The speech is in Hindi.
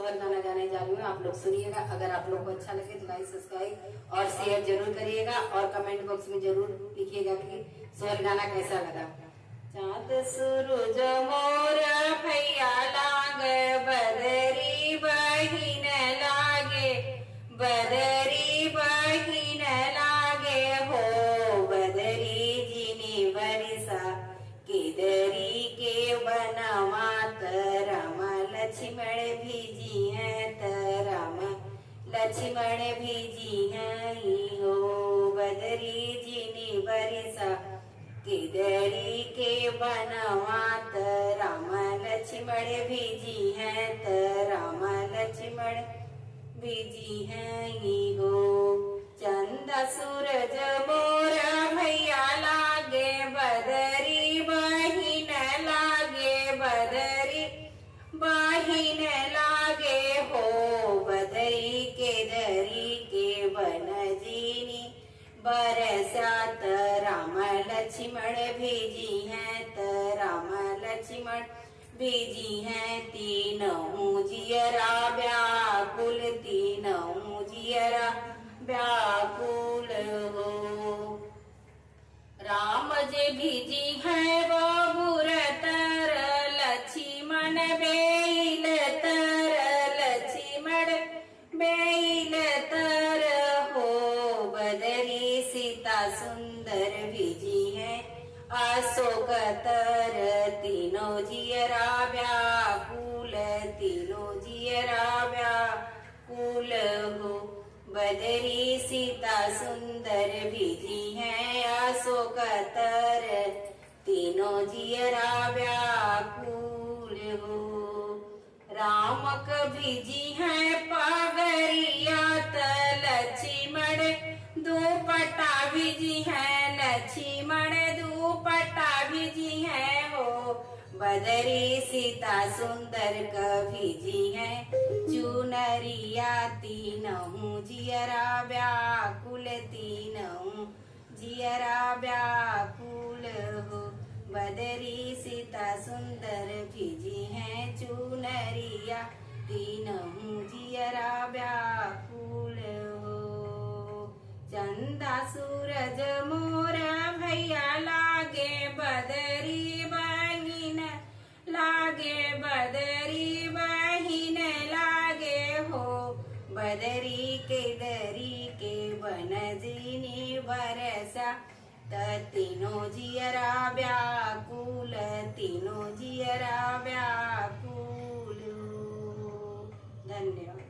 और गाना गाने जा रही हूँ, आप लोग सुनिएगा। अगर आप लोग को अच्छा लगे तो लाइक सब्सक्राइब और शेयर जरूर करिएगा और कमेंट बॉक्स में जरूर लिखिएगा कि सोहर गाना कैसा लगा। चाँद सूरज मोर भैया लागे, बदरी बहिन लागे, बदरी बहिन लागे हो, बदरी जिनी बरिसा किदरी के बनवात राम लक्ष्मण भीजी है, राम लक्ष्मण भीजी है हो, बदरी जिनी बरिसा किदरी के बनवात राम लक्ष्मण भीजी है, राम लक्ष्मण भीजी है हो। चंदा सूरज मोर भैया लागे, बदरी बहिन लागे, बदरी बहिन लागे हो, बदरी के दरी के बन जीनी बरसात राम लक्ष्मण भेजी है, राम लक्ष्मण भेजी है। तीनों जियरा व्याकुल, तीनों जियरा व्याकुल हो, राम जे भीजी है बाबूर तर, लक्ष्मण बेल तर, लक्ष्मण बेल तर हो, बदरी सीता सुंदर भीजी है अशोक तर, तीनों जियरा व्याकुल, तीनों जियरा व्याकुल हो, बदरी सीता सुंदर भीजी है अशोक तर, तीनों जियरा व्याकुल हो। राम भीजी है पगरिया लक्ष्मण दुपट्टा भीजी है, लक्ष्मण दुपट्टा भीजी है हो, बदरी सीता सुंदर भीजी है चुनरिया, तीनों जियरा व्याकुल, तीनों जियरा व्याकुल हो, बदरी सीता सुंदर भीजी है चुनरिया, तीनों जियरा व्याकुल हो। चंदा सूरज मोर भैया लागे, बदरी बहिन लागे, बदरी बहिन लागे हो, बदरी के दरी के बन जीनी बरसा, तीनों जियरा व्याकुल, तीनों जियरा व्याकुल। धन्यवाद।